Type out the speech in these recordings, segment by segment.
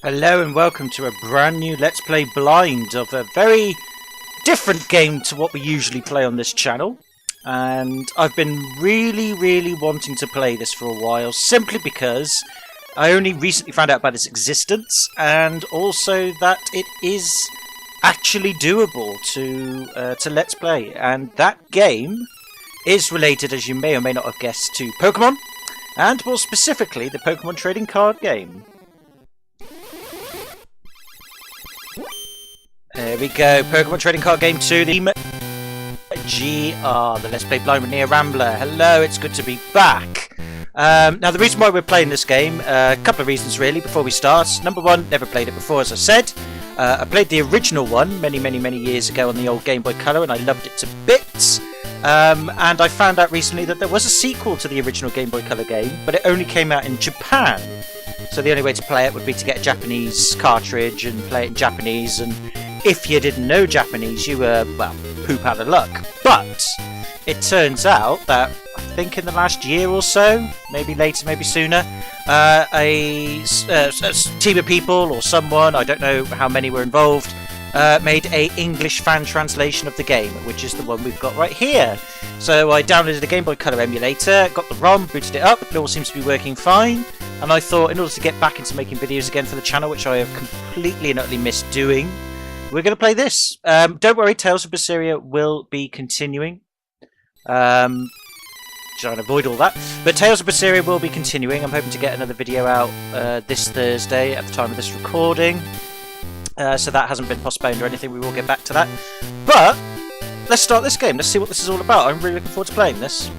Hello and welcome to a brand new Let's Play Blind of a very different game to what we usually play on this channel. And I've been really wanting to play this for a while, simply because I only recently found out about its existence, and also that it is actually doable to Let's Play. And that game is related, as you may or may not have guessed, to Pokemon, and more specifically the Pokemon trading card game. There we go, Pokemon Trading Card Game 2, the GR, the Let's Play Blind with Rambler. Hello, it's good to be back. Now, the reason why we're playing this game, a couple of reasons really, before we start. Number one, never played it before, as I said. I played the original one many years ago on the old Game Boy Color, and I loved it to bits. And I found out recently that there was a sequel to the original Game Boy Color game, but it only came out in Japan. So the only way to play it would be to get a Japanese cartridge and play it in Japanese, and if you didn't know Japanese, you were, well, poop out of luck. But it turns out that, I think in the last year or so, maybe later, maybe sooner, a team of people, or someone, I don't know how many were involved, made a English fan translation of the game, which is the one we've got right here. So I downloaded a Game Boy Color emulator, got the ROM, booted it up, it all seems to be working fine, and I thought in order to get back into making videos again for the channel, which I have completely and utterly missed doing, we're going to play this. Don't worry, Tales of Berseria will be continuing. Trying to avoid all that. But Tales of Berseria will be continuing. I'm hoping to get another video out this Thursday at the time of this recording. So that hasn't been postponed or anything. We will get back to that. But let's start this game. Let's see what this is all about. I'm really looking forward to playing this.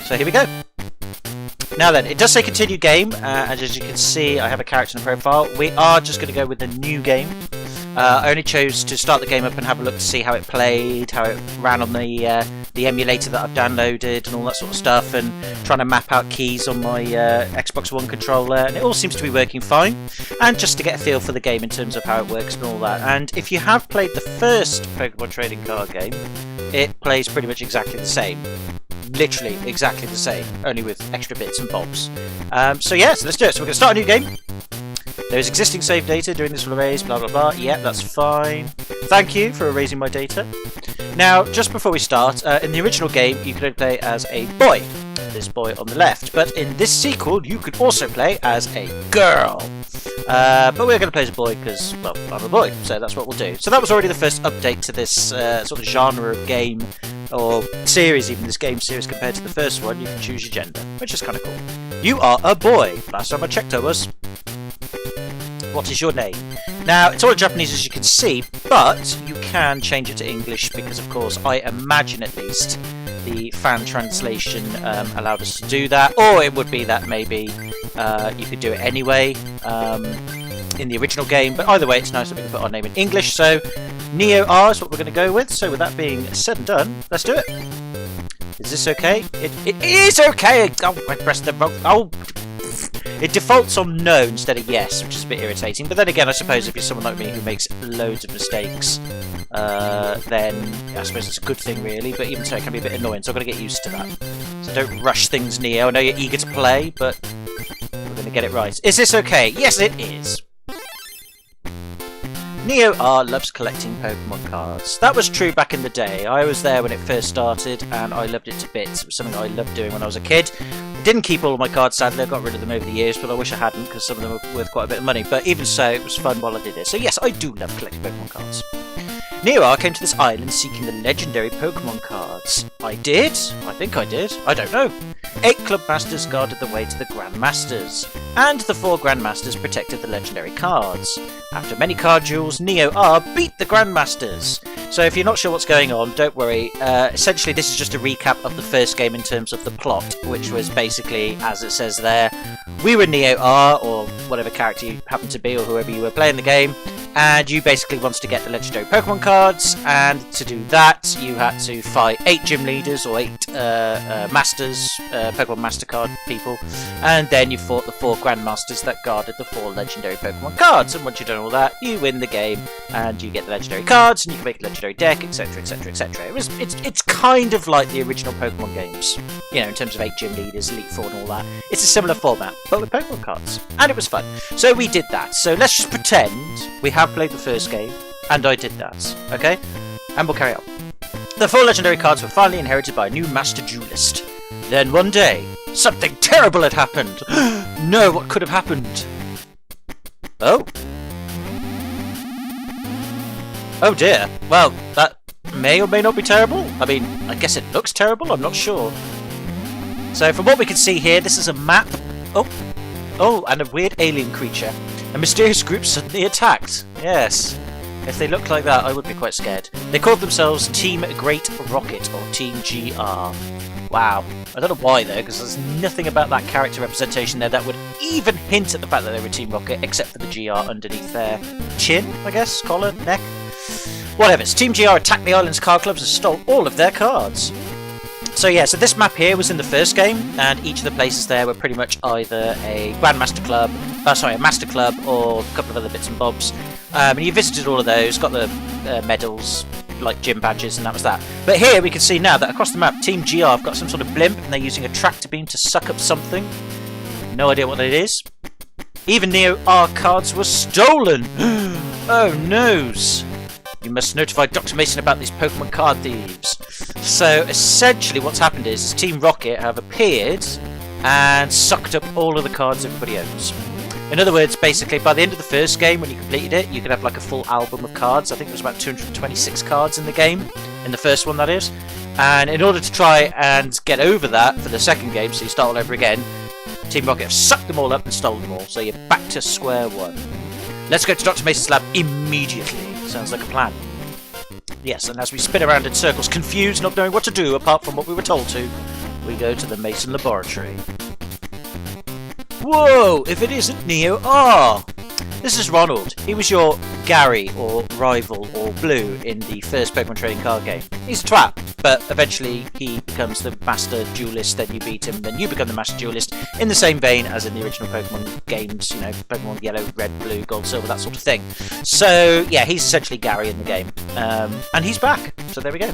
So here we go. Now then, it does say continue game. And as you can see, I have a character and a profile. We are just going to go with the new game. I only chose to start the game up and have a look to see how it played, how it ran on the emulator that I've downloaded and all that sort of stuff, and trying to map out keys on my Xbox One controller, and it all seems to be working fine, and just to get a feel for the game in terms of how it works and all that. And if you have played the first Pokemon trading card game, it plays pretty much exactly the same. Literally exactly the same, only with extra bits and bobs. So yeah, so let's do it. So we're going to start a new game. There is existing save data, doing this will erase, blah blah blah. Yeah, that's fine. Thank you for erasing my data. Now, just before we start, in the original game you could only play as a boy, this boy on the left, but in this sequel you could also play as a girl. But we're going to play as a boy because, well, I'm a boy, so that's what we'll do. So that was already the first update to this sort of genre of game, or series even, this game series compared to the first one. You can choose your gender, which is kind of cool. You are a boy. Last time I checked I was. What is your name? Now, it's all in Japanese as you can see, but you can change it to English because, of course, I imagine at least the fan translation allowed us to do that. Or it would be that maybe you could do it anyway in the original game. But either way, it's nice that we can put our name in English. So, Neo R is what we're going to go with. So with that being said and done, let's do it. Is this okay? It is okay! Oh, I pressed the wrong... Oh! It defaults on no instead of yes, which is a bit irritating. But then again, I suppose if you're someone like me who makes loads of mistakes, then I suppose it's a good thing, really. But even so, it can be a bit annoying, so I've got to get used to that. So don't rush things, Neo. I know you're eager to play, but we're going to get it right. Is this okay? Yes, it is. Neo R loves collecting Pokemon cards. That was true back in the day. I was there when it first started, and I loved it to bits. It was something I loved doing when I was a kid. Didn't keep all of my cards, sadly. I got rid of them over the years, but I wish I hadn't, because some of them were worth quite a bit of money. But even so, it was fun while I did it. So yes, I do love collecting Pokemon cards. Neo R came to this island seeking the legendary Pokemon cards. I did? I think I did. I don't know. 8 Club Masters guarded the way to the Grand Masters, and the 4 Grand Masters protected the legendary cards. After many card duels, Neo R beat the Grand Masters. So if you're not sure what's going on, don't worry. Essentially, this is just a recap of the first game in terms of the plot, which was basically, as it says there, we were Neo R, or whatever character you happen to be, or whoever you were playing the game. and you basically wanted to get the legendary Pokemon cards, and to do that you had to fight 8 gym leaders or 8 masters, Pokemon Master Card people, and then you fought the 4 Grandmasters that guarded the 4 legendary Pokemon cards, and once you've done all that, you win the game, and you get the legendary cards, and you can make a legendary deck, etc, etc, etc. It's kind of like the original Pokemon games, you know, in terms of 8 gym leaders, Elite Four and all that. It's a similar format, but with Pokemon cards, and it was fun. So we did that. So let's just pretend we have played the first game, and I did that, okay? And we'll carry on. The 4 legendary cards were finally inherited by a new Master Duelist. Then one day, something terrible had happened. No, what could have happened? Oh? Oh dear. Well, that may or may not be terrible. I mean, I guess it looks terrible, I'm not sure. So from what we can see here, this is a map. Oh, and a weird alien creature. A mysterious group suddenly attacked. Yes. If they looked like that, I would be quite scared. They called themselves Team Great Rocket, or Team GR. Wow. I don't know why, though, because there's nothing about that character representation there that would even hint at the fact that they were Team Rocket, except for the GR underneath their chin, I guess, collar, neck. Whatever. Team GR attacked the island's card clubs and stole all of their cards. So yeah, so this map here was in the first game, and each of the places there were pretty much either a Grandmaster Club, a Master Club, or a couple of other bits and bobs. And you visited all of those, got the medals, like gym badges, and that was that. But here we can see now that across the map, Team GR have got some sort of blimp, and they're using a tractor beam to suck up something. No idea what it is. Even Neo R cards were stolen! Oh noes! You must notify Dr. Mason about these Pokemon card thieves. So essentially what's happened is Team Rocket have appeared and sucked up all of the cards everybody owns. In other words, basically by the end of the first game, when you completed it, you could have like a full album of cards. I think there was about 226 cards in the game, in the first one that is. And in order to try and get over that for the second game, so you start all over again, Team Rocket have sucked them all up and stolen them all. So you're back to square one. Let's go to Dr. Mason's lab immediately. Sounds like a plan. Yes, and as we spin around in circles, confused, not knowing what to do apart from what we were told to, we go to the Mason laboratory. Whoa! If it isn't Neo R! This is Ronald. He was your Gary, or rival, or Blue in the first Pokemon trading card game. He's a twat, but eventually he becomes the Master Duelist, then you beat him, then you become the Master Duelist, in the same vein as in the original Pokemon games, you know, Pokemon Yellow, Red, Blue, Gold, Silver, that sort of thing. So, yeah, he's essentially Gary in the game. And he's back, so there we go.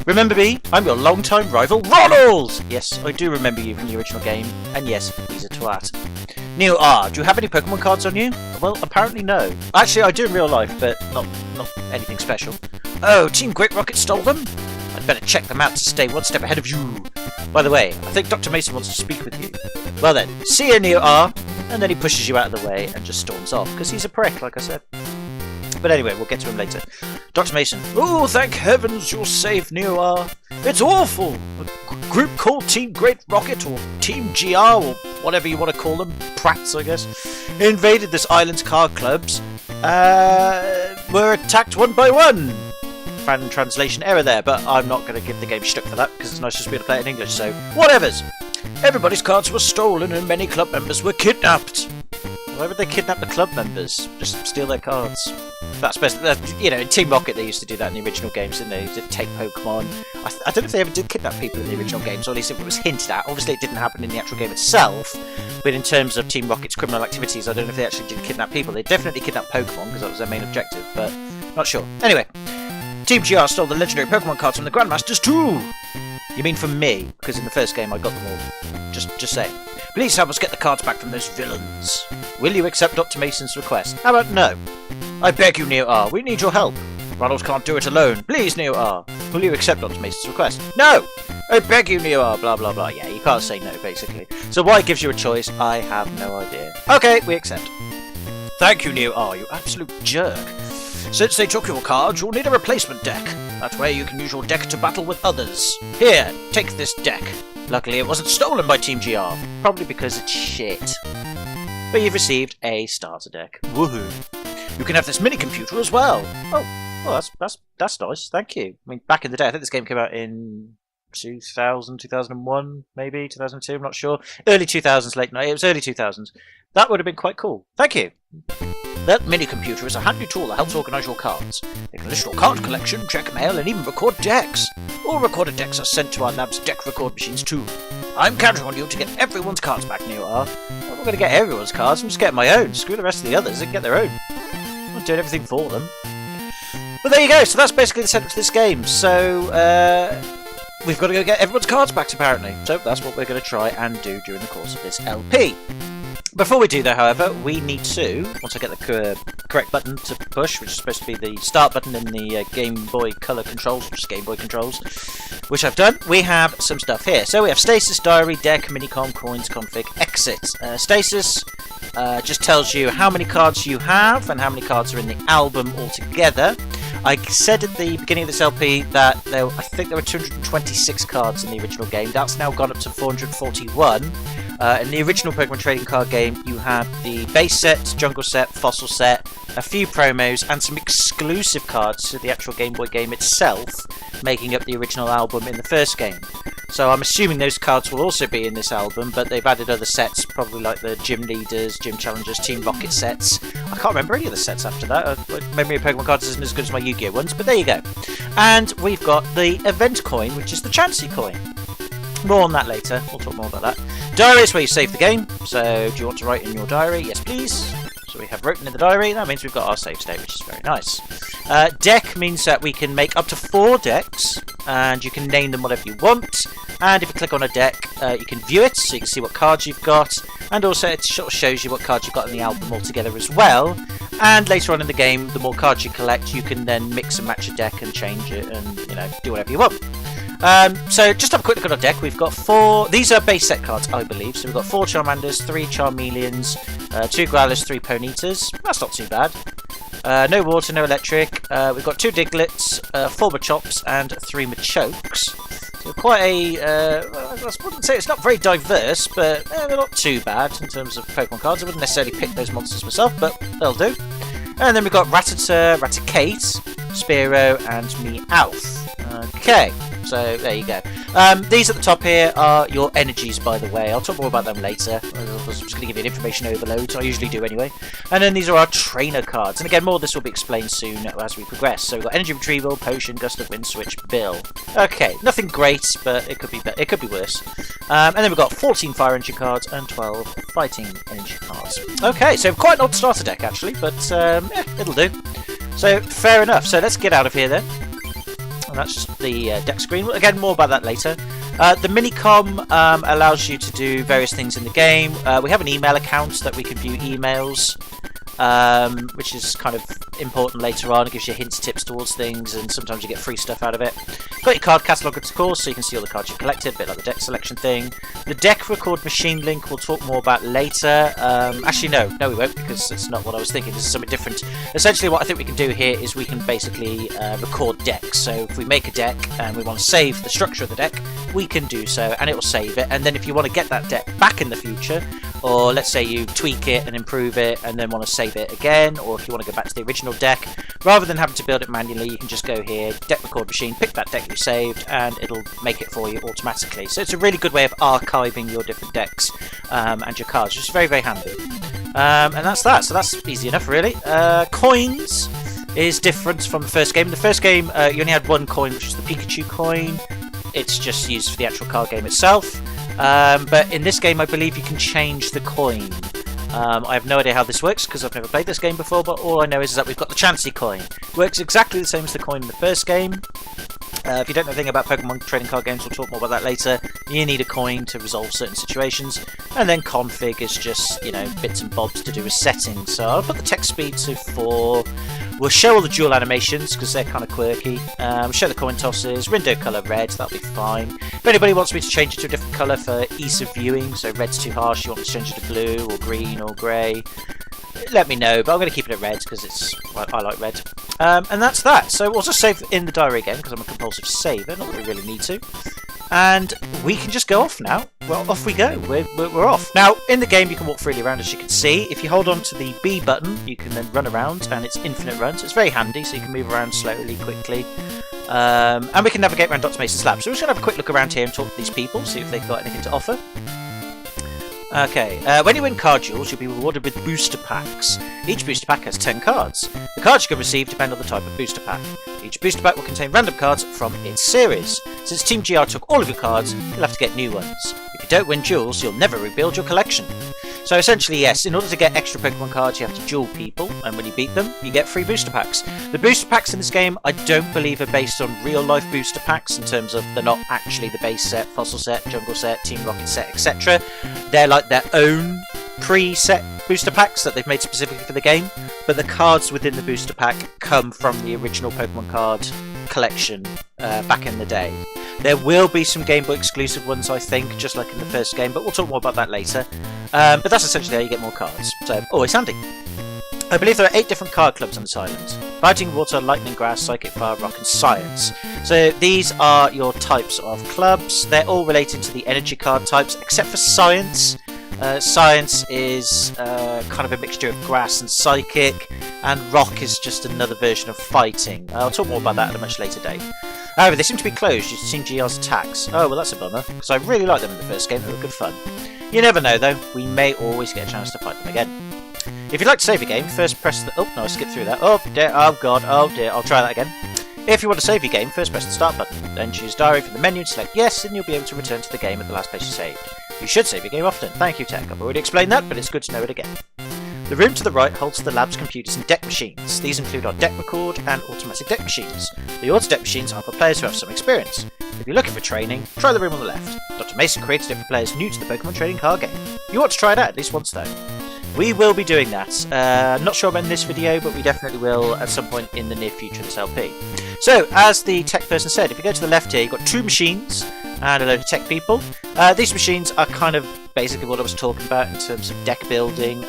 Remember me? I'm your long-time rival, Ronald! Yes, I do remember you from the original game, and yes, he's a twat. Neo R, do you have any Pokemon cards on you? Well, apparently no. Actually, I do in real life, but not anything special. Oh, Team Great Rocket stole them? I'd better check them out to stay one step ahead of you. By the way, I think Dr. Mason wants to speak with you. Well then, see you, Neo R! And then he pushes you out of the way and just storms off, because he's a prick, like I said. But anyway, we'll get to him later. Dr. Mason. Oh, thank heavens you're safe, Neo R. It's awful! A group called Team Great Rocket, or Team GR, or whatever you want to call them. Prats, I guess. Invaded this island's card clubs. Were attacked one by one. Fan translation error there, but I'm not going to give the game shtick for that, because it's nice just to be able to play it in English, so whatevers. Everybody's cards were stolen and many club members were kidnapped. Why would they kidnap the club members? Just steal their cards. That's best. You know, in Team Rocket they used to do that in the original games, didn't they? They used to take Pokemon. I don't know if they ever did kidnap people in the original games, or at least if it was hinted at. Obviously it didn't happen in the actual game itself, but in terms of Team Rocket's criminal activities, I don't know if they actually did kidnap people. They definitely kidnapped Pokemon, because that was their main objective, but not sure. Anyway, Team GR stole the legendary Pokemon cards from the Grandmasters too! You mean from me, because in the first game I got them all. Just saying. Please help us get the cards back from those villains. Will you accept Dr. Mason's request? How about no? I beg you, Neo R, we need your help. Ronald can't do it alone. Please, Neo R, will you accept Dr. Mason's request? No! I beg you, Neo R, blah blah blah. Yeah, you can't say no, basically. So why gives you a choice? I have no idea. Okay, we accept. Thank you, Neo R, you absolute jerk. Since they took your cards, you'll need a replacement deck. That way you can use your deck to battle with others. Here, take this deck. Luckily it wasn't stolen by Team GR, probably because it's shit. But you've received a starter deck. Woohoo! You can have this mini computer as well. Oh, well, that's nice. Thank you. I mean, back in the day, I think this game came out in 2000, 2001, maybe 2002. I'm not sure. Early 2000s, late night. It was early 2000s. That would have been quite cool. Thank you. That mini-computer is a handy tool that helps organise your cards. It can list your card collection, check mail, and even record decks. All recorded decks are sent to our lab's deck record machines too. I'm counting on you to get everyone's cards back, Neo R. I'm not going to get everyone's cards, I'm just getting my own. Screw the rest of the others, they can get their own. I'm not doing everything for them. But there you go, so that's basically the setup to this game. So, we've got to go get everyone's cards back, apparently. So that's what we're going to try and do during the course of this LP. Before we do that, however, we need to, once I get the correct button to push, which is supposed to be the start button in the Game Boy Color controls, which is Game Boy controls, which I've done, we have some stuff here. So we have Stasis, Diary, Deck, Minicom, Coins, Config, Exit. Stasis just tells you how many cards you have and how many cards are in the album altogether. I said at the beginning of this LP that I think there were 226 cards in the original game. That's now gone up to 441. In the original Pokemon Trading Card game, you had the base set, jungle set, fossil set, a few promos, and some exclusive cards to the actual Game Boy game itself, making up the original album in the first game. So I'm assuming those cards will also be in this album, but they've added other sets, probably like the Gym Leaders, Gym Challengers, Team Rocket sets. I can't remember any of the sets after that. Memory of Pokemon cards isn't as good as my Yu-Gi-Oh ones, but there you go. And we've got the event coin, which is the Chansey coin. More on that later. We'll talk more about that. Diary is where you save the game. So do you want to write in your diary? Yes, please. So we have written in the diary. That means we've got our save state, which is very nice. Deck means that we can make up to 4 decks, and you can name them whatever you want. And if you click on a deck, you can view it, so you can see what cards you've got. And also it sort of shows you what cards you've got in the album altogether as well. And later on in the game, the more cards you collect, you can then mix and match a deck and change it and, you know, do whatever you want. So just have a quick look at our deck. We've got 4, these are base set cards, I believe. So we've got 4 Charmanders, 3 Charmeleons, 2 Growlers, 3 Ponytas. That's not too bad. No water, no electric. We've got 2 Diglets, 4 Machops, and 3 Machokes. So quite a, I wouldn't say it's not very diverse, but they're not too bad in terms of Pokemon cards. I wouldn't necessarily pick those monsters myself, but they'll do. And then we've got Rattata, Raticate, Spearow, and Meowth. Okay. So there you go. These at the top here are your energies, by the way. I'll talk more about them later. I was just going to give you an information overload. I usually do anyway. And then these are our trainer cards. And again, more of this will be explained soon as we progress. So we've got Energy Retrieval, Potion, Gust of Wind Switch, Bill. Okay, nothing great, but it could be better. It could be worse. And then we've got 14 Fire Energy cards and 12 Fighting Energy cards. Okay, so quite an odd starter deck actually, but yeah, it'll do. So fair enough. So let's get out of here then. And that's just the deck screen. Again, more about that later. The Minicom allows you to do various things in the game. We have an email account that we can view emails, which is kind of important later on. It gives you hints, tips towards things, and sometimes you get free stuff out of it. Got your card catalogue, of course, so you can see all the cards you've collected, a bit like the deck selection thing. The deck record machine link we'll talk more about later. Actually, no we won't, because it's not what I was thinking. This is something different. Essentially, what I think we can do here is we can basically record decks. So if we make a deck and we want to save the structure of the deck, we can do so, and it will save it. And then if you want to get that deck back in the future, or let's say you tweak it and improve it and then want to save it again, or if you want to go back to the original deck, rather than having to build it manually, you can just go here, deck record machine, pick that deck you saved, and it'll make it for you automatically. So it's a really good way of archiving your different decks and your cards, which is very, very handy. And that's that. So that's easy enough, really. Coins is different from the first game. In the first game, you only had 1 coin, which is the Pikachu coin. It's just used for the actual card game itself. But in this game, I believe you can change the coin. I have no idea how this works because I've never played this game before, but all I know is that we've got the Chansey coin. It works exactly the same as the coin in the first game. If you don't know anything about Pokemon trading card games, we'll talk more about that later. You need a coin to resolve certain situations. And then config is just, you know, bits and bobs to do with settings. So I'll put the text speed to 4. We'll show all the dual animations because they're kind of quirky. We'll show the coin tosses. Window colour red, that'll be fine. If anybody wants me to change it to a different colour for ease of viewing, so red's too harsh, you want me to change it to blue or green or grey, let me know, but I'm going to keep it at red because I like red. And that's that. So we'll just save in the diary again because I'm a compulsive saver, not that we really need to. And we can just go off now. Well, off we go. We're off. Now, in the game, you can walk freely around, as you can see. If you hold on to the B button, you can then run around, and it's infinite runs. It's very handy, so you can move around slowly, quickly. And we can navigate around Dr. Mason's lab. So we're just going to have a quick look around here and talk to these people, see if they've got anything to offer. Okay, when you win card duels, you'll be rewarded with booster packs. Each booster pack has 10 cards. The cards you can receive depend on the type of booster pack. Each booster pack will contain random cards from its series. Since Team GR took all of your cards, you'll have to get new ones. If you don't win duels, you'll never rebuild your collection. So essentially, yes, in order to get extra Pokemon cards, you have to duel people, and when you beat them, you get free booster packs. The booster packs in this game, I don't believe are based on real-life booster packs, in terms of they're not actually the base set, Fossil set, Jungle set, Team Rocket set, etc. They're like their own pre-set booster packs that they've made specifically for the game, but the cards within the booster pack come from the original Pokemon card collection back in the day. There will be some Game Boy exclusive ones, I think, just like in the first game, but we'll talk more about that later. But that's essentially how you get more cards, so always handy. I believe there are 8 different card clubs on this island. Fighting, Water, Lightning, Grass, Psychic, Fire, Rock and Science. So these are your types of clubs. They're all related to the energy card types, except for Science. Science is kind of a mixture of Grass and Psychic, and Rock is just another version of Fighting. I'll talk more about that at a much later date. However, they seem to be closed due to Team GR's attacks. Oh, well that's a bummer, because I really liked them in the first game, they were good fun. You never know though, we may always get a chance to fight them again. If you'd like to save your game, first press the... Oh, no, I skipped through that. Oh, dear, oh god, oh dear, I'll try that again. If you want to save your game, first press the start button, then choose diary from the menu and select yes, and you'll be able to return to the game at the last place you saved. You should save your game often. Thank you, Tech. I've already explained that, but it's good to know it again. The room to the right holds the lab's computers and deck machines. These include our deck record and automatic deck machines. The auto deck machines are for players who have some experience. If you're looking for training, try the room on the left. Dr. Mason created it for players new to the Pokemon trading card game. You ought to try it out at least once though. We will be doing that. I'm not sure about in this video, but we definitely will at some point in the near future of this LP. So, as the tech person said, if you go to the left here, you've got 2 machines and a load of tech people. These machines are kind of basically what I was talking about in terms of deck building.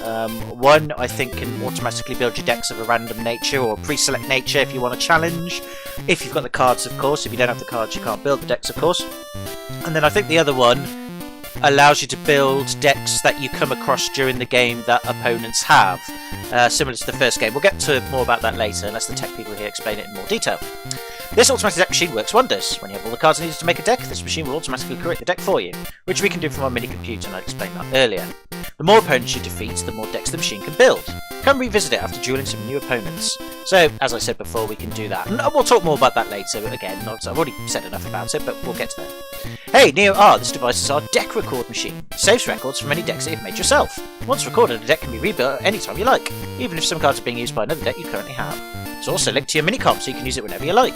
One, I think, can automatically build your decks of a random nature or pre-select nature if you want a challenge. If you've got the cards, of course. If you don't have the cards, you can't build the decks, of course. And then I think the other one allows you to build decks that you come across during the game that opponents have, similar to the first game. We'll get to more about that later, unless the tech people here explain it in more detail. This automatic deck machine works wonders. When you have all the cards needed to make a deck, this machine will automatically create the deck for you, which we can do from our mini computer, and I explained that earlier. The more opponents you defeat, the more decks the machine can build. Come revisit it after dueling some new opponents. So, as I said before, we can do that. And we'll talk more about that later, again. I've already said enough about it, but we'll get to that. Hey, Neo R, this device is our deck record machine. It saves records from any decks that you've made yourself. Once recorded, a deck can be rebuilt at any time you like, even if some cards are being used by another deck you currently have. It's also linked to your minicomp, so you can use it whenever you like.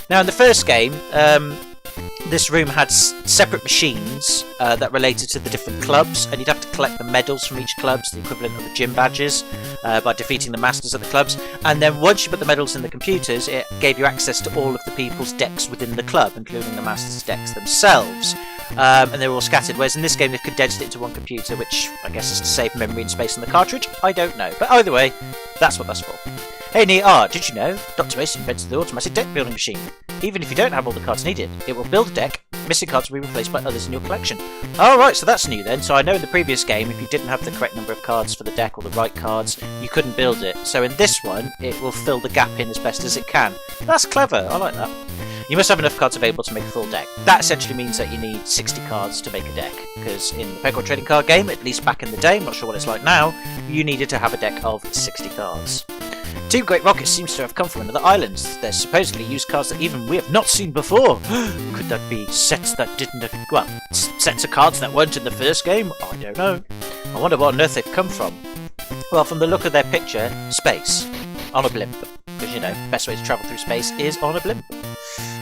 Now, in the first game, this room had separate machines that related to the different clubs, and you'd have to collect the medals from each club, the equivalent of the gym badges, by defeating the masters of the clubs. And then once you put the medals in the computers, it gave you access to all of the people's decks within the club, including the masters' decks themselves. And they were all scattered, whereas in this game they've condensed it into one computer, which I guess is to save memory and space on the cartridge. I don't know, but either way, that's what that's for. Hey Nia, did you know Dr. Mason invented the automatic deck building machine? Even if you don't have all the cards needed, it will build a deck. Missing cards will be replaced by others in your collection. Alright, so that's new then. So I know in the previous game, if you didn't have the correct number of cards for the deck or the right cards, you couldn't build it. So in this one, it will fill the gap in as best as it can. That's clever, I like that. You must have enough cards available to make a full deck. That essentially means that you need 60 cards to make a deck, because in the Pokemon trading card game, at least back in the day, I'm not sure what it's like now, you needed to have a deck of 60 cards. Team Great Rocket seems to have come from another island. They're supposedly used cards that even we have not seen before. Could that be sets that didn't... well, sets of cards that weren't in the first game? I don't know. I wonder what on earth they've come from. Well, from the look of their picture, space. On a blimp. Because, you know, best way to travel through space is on a blimp.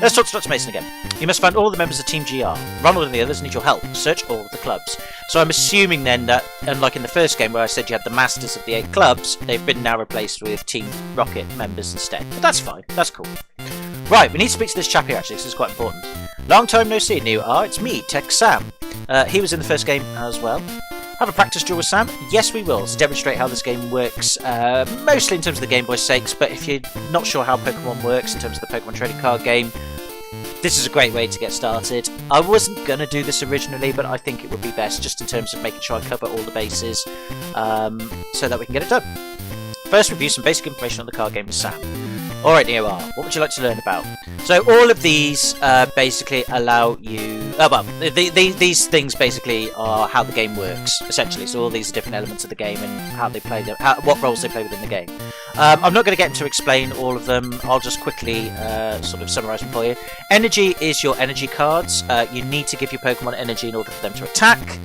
Let's talk to Dr. Mason again. You must find all the members of Team GR. Ronald and the others need your help. Search all of the clubs. So I'm assuming then that, unlike in the first game where I said you had the masters of the 8 clubs, they've been now replaced with Team Rocket members instead. But that's fine. That's cool. Right, we need to speak to this chap here actually, because it's quite important. Long time no see, New R. It's me, Tech Sam. He was in the first game as well. Have a practice duel with Sam? Yes, we will, to demonstrate how this game works, mostly in terms of the Game Boy sakes, but if you're not sure how Pokemon works in terms of the Pokemon trading card game, this is a great way to get started. I wasn't going to do this originally, but I think it would be best just in terms of making sure I cover all the bases, so that we can get it done. First, review some basic information on the card game with Sam. Alright, Neo R, what would you like to learn about? So all of these basically allow you... these things basically are how the game works, essentially. So all these are different elements of the game and how they play them, what roles they play within the game. I'm not going to get into explain all of them. I'll just quickly sort of summarise them for you. Energy is your energy cards. You need to give your Pokemon energy in order for them to attack.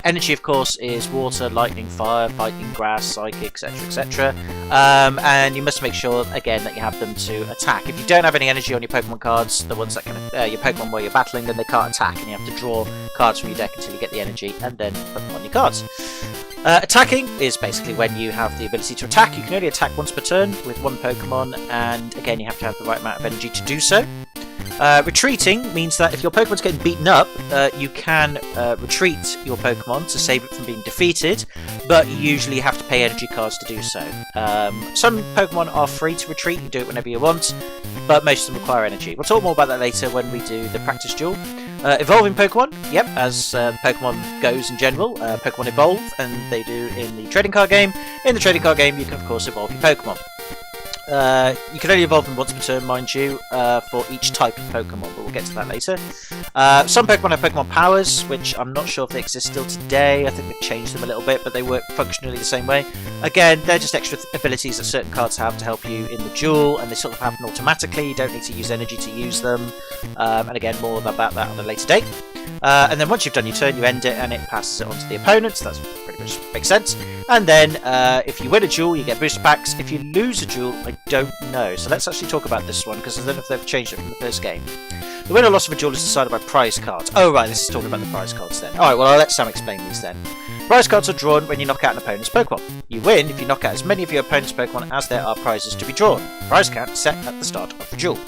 Energy, of course, is water, lightning, fire, fighting, grass, psychic, etc, etc. And you must make sure, again, that you have them to attack. If you don't have any energy on your Pokemon cards, the ones that can, your Pokemon where you're battling, then they can't attack, and you have to draw cards from your deck until you get the energy, and then put them on your cards. Attacking is basically when you have the ability to attack. You can only attack once per turn with one Pokemon, and again, you have to have the right amount of energy to do so. Retreating means that if your Pokemon's getting beaten up, you can retreat your Pokemon to save it from being defeated, but you usually have to pay energy cards to do so. Some Pokemon are free to retreat, you do it whenever you want, but most of them require energy. We'll talk more about that later when we do the practice duel. Evolving Pokemon, yep, as Pokemon goes in general, Pokemon evolve, and they do in the trading card game. In the trading card game, you can of course evolve your Pokemon. You can only evolve them once per turn, mind you, for each type of Pokemon, but we'll get to that later. Some Pokemon have Pokemon powers, which I'm not sure if they exist still today. I think they've changed them a little bit, but they work functionally the same way. Again, they're just extra abilities that certain cards have to help you in the duel, and they sort of happen automatically. You don't need to use energy to use them. And again, more about that on a later date. And then once you've done your turn, you end it, and it passes it on to the opponent. So that's pretty much makes sense. And then, if you win a duel, you get booster packs. If you lose a duel, I don't know. So let's actually talk about this one, because I don't know if they've changed it from the first game. The win or loss of a duel is decided by prize cards. Oh right, this is talking about the prize cards then. Alright, well I'll let Sam explain these then. Prize cards are drawn when you knock out an opponent's Pokemon. You win if you knock out as many of your opponent's Pokemon as there are prizes to be drawn. Prize count is set at the start of the duel.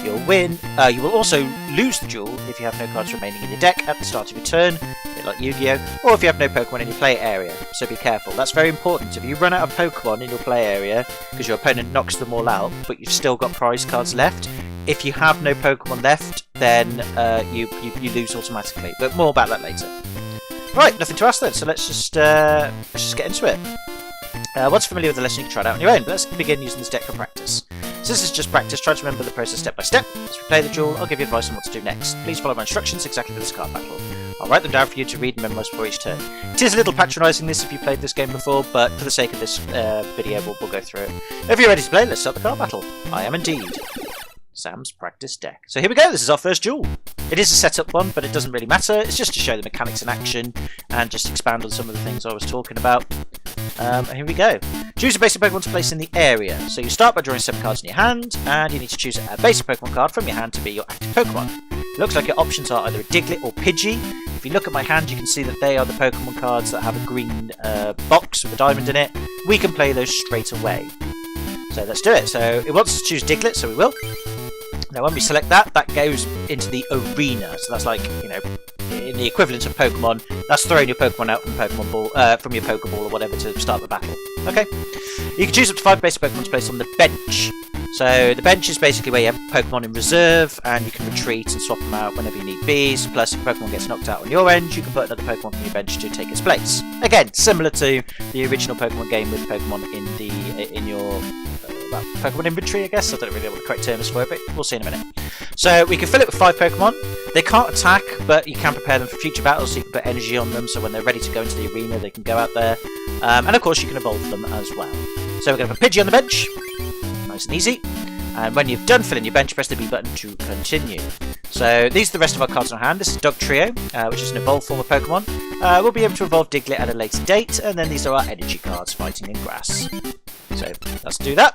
You'll win. You will also lose the duel if you have no cards remaining in your deck at the start of your turn, a bit like Yu-Gi-Oh, or if you have no Pokemon in your play area. So be careful. That's very important. If you run out of Pokemon in your play area because your opponent knocks them all out, but you've still got prize cards left, if you have no Pokemon left, then you lose automatically. But more about that later. Right, nothing to ask then. So let's just get into it. Once familiar with the lesson, you can try it out on your own, but let's begin using this deck for practice. Since this is just practice, try to remember the process step by step. As we play the duel, I'll give you advice on what to do next. Please follow my instructions exactly for this card battle. I'll write them down for you to read and memorise before each turn. It is a little patronising this if you played this game before, but for the sake of this video, we'll go through it. If you're ready to play, let's start the card battle. I am indeed Sam's practice deck. So here we go, this is our first duel. It is a setup one, but it doesn't really matter. It's just to show the mechanics in action and just expand on some of the things I was talking about. And here we go. Choose a basic Pokemon to place in the area. So you start by drawing 7 cards in your hand, and you need to choose a basic Pokemon card from your hand to be your active Pokemon. It looks like your options are either a Diglett or Pidgey. If you look at my hand, you can see that they are the Pokemon cards that have a green box with a diamond in it. We can play those straight away. So let's do it. So it wants us to choose Diglett, so we will. Now when we select that, that goes into the arena. So that's like, you know, in the equivalent of Pokemon, that's throwing your Pokemon out from Pokemon Ball, from your Pokeball or whatever to start the battle. Okay. You can choose up to 5 basic Pokemon to place on the bench. So the bench is basically where you have Pokemon in reserve, and you can retreat and swap them out whenever you need bees. Plus, if a Pokemon gets knocked out on your end, you can put another Pokemon from your bench to take its place. Again, similar to the original Pokemon game with Pokemon in your Pokemon inventory, I guess. I don't really know what the correct term is for it, but we'll see in a minute. So we can fill it with 5 Pokemon. They can't attack, but you can prepare them for future battles, so you can put energy on them, so when they're ready to go into the arena, they can go out there. And of course, you can evolve them as well. So we're going to put Pidgey on the bench. Nice and easy. And when you've done filling your bench, press the B button to continue. So these are the rest of our cards on hand. This is Dog Trio, which is an evolved form of Pokemon. We'll be able to evolve Diglett at a later date, and then these are our energy cards, fighting in grass. So let's do that.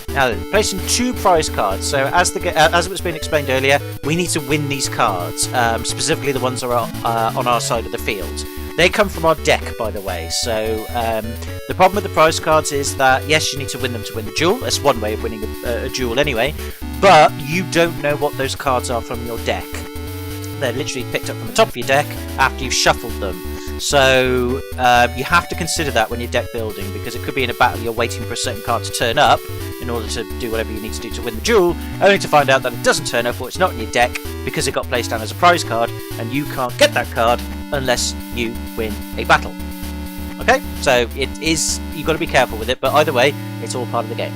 Now then, placing 2 prize cards. So as it was being explained earlier, we need to win these cards, specifically the ones that are on our side of the field. They come from our deck, by the way. So the problem with the prize cards is that, yes, you need to win them to win the duel. That's one way of winning a duel anyway. But you don't know what those cards are from your deck. They're literally picked up from the top of your deck after you've shuffled them. So you have to consider that when you're deck building, because it could be in a battle you're waiting for a certain card to turn up in order to do whatever you need to do to win the duel, only to find out that it doesn't turn up or it's not in your deck because it got placed down as a prize card, and you can't get that card unless you win a battle. Okay, so you've got to be careful with it, but either way, it's all part of the game.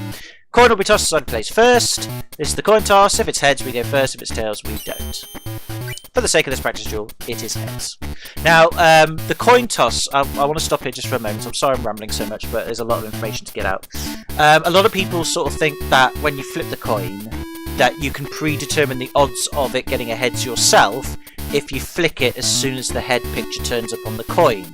Coin will be tossed decided place first. This is the coin toss. If it's heads, we go first. If it's tails, we don't. For the sake of this practice duel, it is heads. Now, the coin toss, I want to stop here just for a moment. I'm sorry I'm rambling so much, but there's a lot of information to get out. A lot of people sort of think that when you flip the coin, that you can predetermine the odds of it getting a heads yourself if you flick it as soon as the head picture turns up on the coin.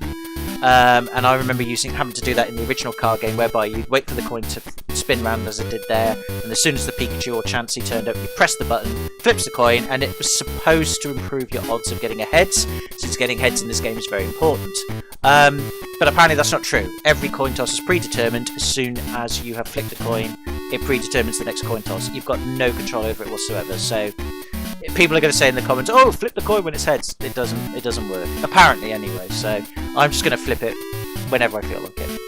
And I remember having to do that in the original card game, whereby you'd wait for the coin to spin round as it did there, and as soon as the Pikachu or Chansey turned up, you press the button, flips the coin, and it was supposed to improve your odds of getting a heads, since getting heads in this game is very important. But apparently that's not true. Every coin toss is predetermined. As soon as you have flicked the coin, it predetermines the next coin toss. You've got no control over it whatsoever, so people are going to say in the comments, oh, flip the coin when it's heads. It doesn't work. Apparently, anyway. So I'm just going to flip it whenever I feel like it.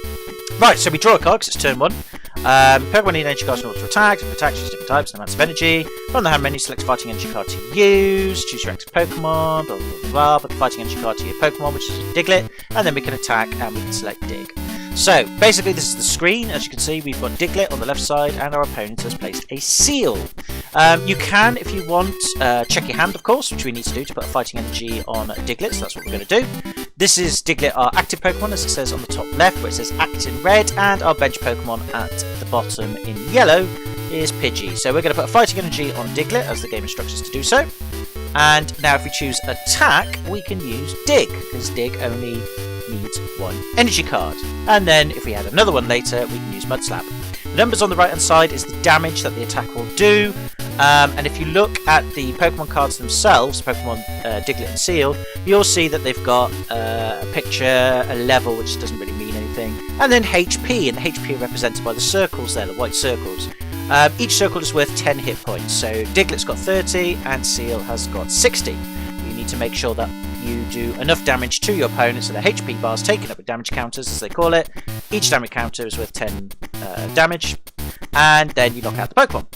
Right, so we draw a card because it's turn 1. Pokemon need energy cards in order to attack. If attack, choose different types and amounts of energy. From the hand menu, select fighting energy card to use. Choose your active Pokemon. Blah, blah, blah, blah. Put the fighting energy card to your Pokemon, which is a Diglett. And then we can attack and we can select Dig. So, basically this is the screen. As you can see, we've got Diglett on the left side and our opponent has placed a Seal. You can, if you want, check your hand, of course, which we need to do to put a fighting energy on Diglett, so that's what we're going to do. This is Diglett, our active Pokemon, as it says on the top left, where it says Act in red, and our bench Pokemon at the bottom in yellow is Pidgey. So we're going to put a fighting energy on Diglett, as the game instructs us to do so. And now if we choose Attack, we can use Dig, because Dig only needs 1 energy card. And then if we add another one later, we can use Mud Slap. The numbers on the right hand side is the damage that the attack will do. And if you look at the Pokemon cards themselves, Pokemon Diglett and Seal, you'll see that they've got a picture, a level, which doesn't really mean anything, and then HP, and the HP are represented by the circles there, the white circles. Each circle is worth 10 hit points, so Diglett's got 30 and Seal has got 60. You need to make sure that you do enough damage to your opponent so the HP bar is taken up with damage counters, as they call it. Each damage counter is worth 10 damage, and then you knock out the Pokemon.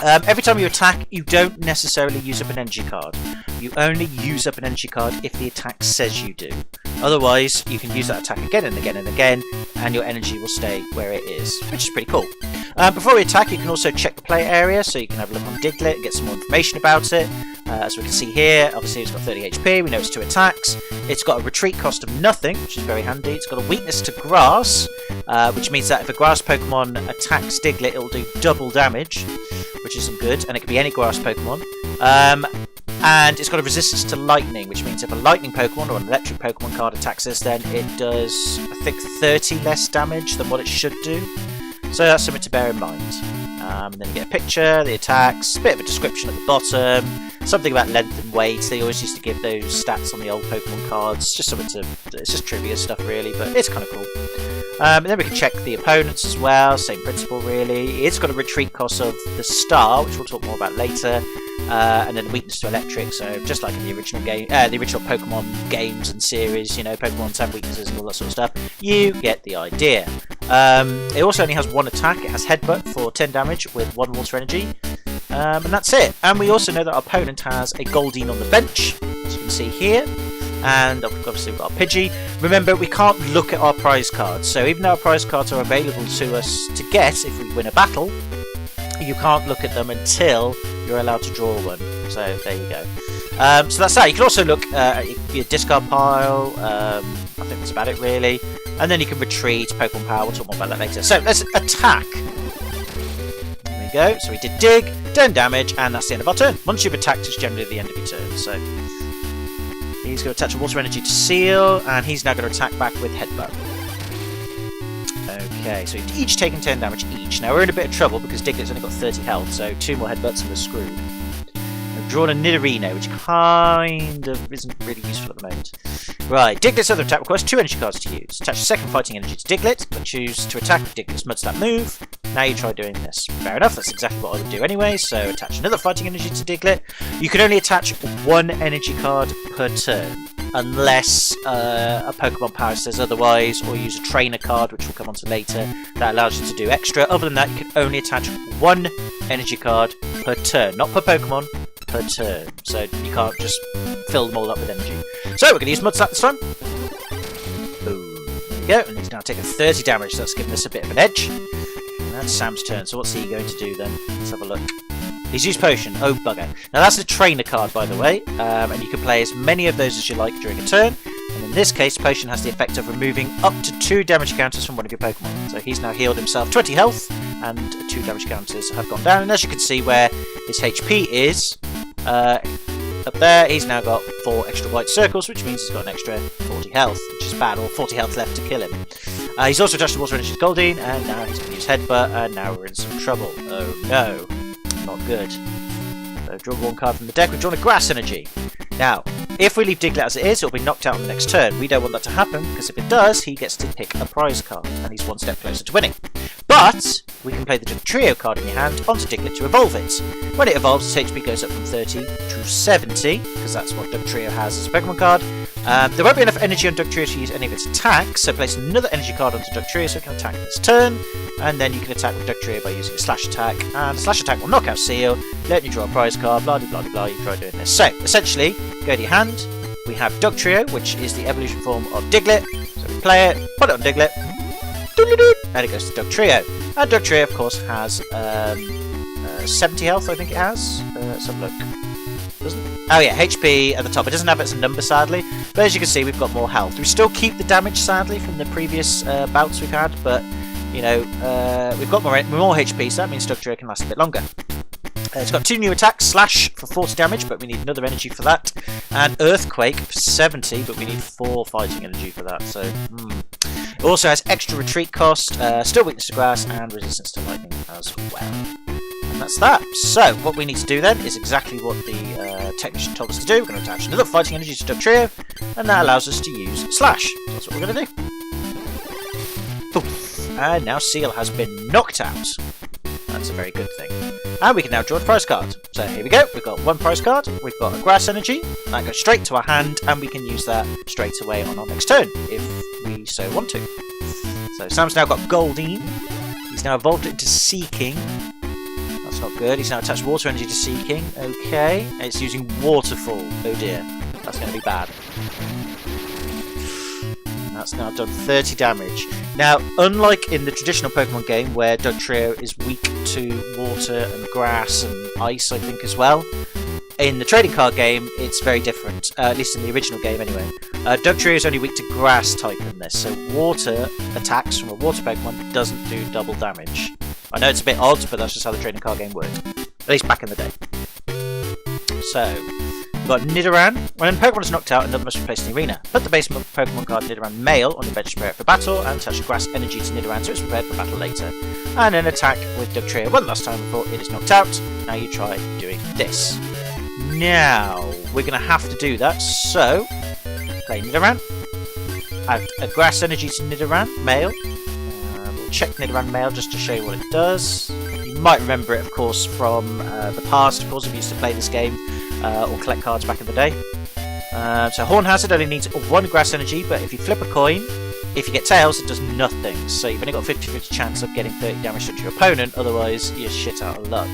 Every time you attack, you don't necessarily use up an energy card. You only use up an energy card if the attack says you do. Otherwise, you can use that attack again and again and again, and your energy will stay where it is, which is pretty cool. Before we attack, you can also check the play area, so you can have a look on Diglett and get some more information about it. As we can see here, obviously it's got 30 HP, we know it's 2 attacks. It's got a retreat cost of nothing, which is very handy. It's got a weakness to grass, which means that if a grass Pokemon attacks Diglett, it'll do double damage, which isn't good, and it can be any grass Pokemon. And it's got a resistance to lightning, which means if a lightning Pokemon or an electric Pokemon card attacks us, then it does, I think, 30 less damage than what it should do. So that's something to bear in mind. And then you get a picture, the attacks, a bit of a description at the bottom, something about length and weight. They always used to give those stats on the old Pokemon cards. Just something to, it's just trivia stuff really, but it's kind of cool. And then we can check the opponents as well, same principle really. It's got a retreat cost of the star, which we'll talk more about later. And then weakness to electric, so just like in the original game, the original Pokemon games and series, you know, Pokemon have weaknesses and all that sort of stuff. You get the idea. It also only has 1 attack. It has Headbutt for 10 damage with 1 water energy, and that's it. And we also know that our opponent has a Goldeen on the bench, as you can see here. And obviously we've got our Pidgey. Remember, we can't look at our prize cards, so even though our prize cards are available to us to get if we win a battle, you can't look at them until you're allowed to draw one. So there you go. So that's that. You can also look at your discard pile. I think that's about it really. And then you can retreat, Pokemon Power. We'll talk more about that later. So let's attack. There we go. So we did Dig, 10 damage, and that's the end of our turn. Once you've attacked, it's generally the end of your turn. So he's going to attach a water energy to Seal, and he's now going to attack back with Headbutt. Okay, so we've each taken 10 damage each. Now we're in a bit of trouble because Diglett's only got 30 health, so 2 more headbutts and we're screwed. We've drawn a Nidorino, which kind of isn't really useful at the moment. Right, Diglett's other attack requires 2 energy cards to use. Attach a second fighting energy to Diglett, but choose to attack with Diglett's Mud Slap move. Now you try doing this. Fair enough, that's exactly what I would do anyway, so attach another fighting energy to Diglett. You can only attach 1 energy card per turn, unless a Pokemon Power says otherwise, or use a trainer card, which we'll come on to later, that allows you to do extra. Other than that, you can only attach 1 energy card per turn, not per Pokemon, per turn. So you can't just fill them all up with energy. So we're going to use Mud Slap this time. Boom. There we go, and he's now taken 30 damage, so that's given us a bit of an edge. That's Sam's turn, so what's he going to do then? Let's have a look. He's used Potion. Oh, bugger. Now that's a trainer card, by the way, and you can play as many of those as you like during a turn. And in this case, Potion has the effect of removing up to 2 damage counters from one of your Pokemon. So he's now healed himself 20 health, and 2 damage counters have gone down. And as you can see where his HP is, up there, he's now got 4 extra white circles, which means he's got an extra 40 health, which is bad, or 40 health left to kill him. He's also touched the Water Energy's Goldeen, and now he's going to use Headbutt, and now we're in some trouble. Oh no, not good. So I've drawn 1 card from the deck, we've drawn a Grass Energy. Now, if we leave Diglett as it is, it'll be knocked out on the next turn. We don't want that to happen, because if it does, he gets to pick a prize card, and he's 1 step closer to winning. But we can play the Trio card in your hand onto Diglett to evolve it. When it evolves, its HP goes up from 30 to 70, because that's what Trio has as a Pokemon card. There won't be enough energy on Trio to use any of its attacks, so place another energy card onto Trio so it can attack this turn, and then you can attack with Trio by using a Slash attack, and a Slash attack will knock out Seal, let you draw a prize card, blah blah blah blah, you try doing this. So, essentially, go to your hand, we have Trio, which is the evolution form of Diglett, so we play it, put it on Diglett, and it goes to Trio. And Trio, of course, has 70 health, I think it has. Let's have a look. Doesn't it? Oh yeah, HP at the top. It doesn't have it as a number, sadly. But as you can see, we've got more health. We still keep the damage, sadly, from the previous bouts we've had. But, you know, we've got more HP, so that means Trio can last a bit longer. It's got 2 new attacks, Slash for 40 damage, but we need another energy for that, and Earthquake for 70, but we need 4 fighting energy for that, so It also has extra retreat cost, still weakness to grass, and resistance to lightning as well. And that's that. So, what we need to do then is exactly what the technician told us to do. We're going to attach another fighting energy to Trio, and that allows us to use Slash. So that's what we're going to do. Poof. And now Seal has been knocked out. That's a very good thing. And we can now draw a prize card. So here we go, we've got 1 prize card, we've got a Grass Energy, that goes straight to our hand, and we can use that straight away on our next turn, if we so want to. So Sam's now got Goldeen, he's now evolved it into Seeking, that's not good, he's now attached Water Energy to Seeking, okay, and it's using Waterfall, oh dear, that's going to be bad. That's now done 30 damage. Now, unlike in the traditional Pokemon game, where Trio is weak to water and grass and ice, I think, as well, in the trading card game, it's very different, at least in the original game anyway. Trio is only weak to grass type in this, so water attacks from a water Pokemon doesn't do double damage. I know it's a bit odd, but that's just how the trading card game worked, at least back in the day. So, we've got Nidoran. When a Pokemon is knocked out, another must be placed in the arena. Put the base Pokemon card Nidoran Male on your bench to prepare it for battle, and attach Grass Energy to Nidoran so it's prepared for battle later. And then attack with Trio one last time before it is knocked out. Now you try doing this. Now, we're going to have to do that, so play Nidoran. Add a Grass Energy to Nidoran Male. We'll check Nidoran Male just to show you what it does. You might remember it, of course, from the past, of course, if you used to play this game. Or collect cards back in the day. So Horn Hazard only needs 1 Grass Energy, but if you flip a coin, if you get tails, it does nothing. So you've only got a 50-50 chance of getting 30 damage to your opponent, otherwise you're shit out of luck.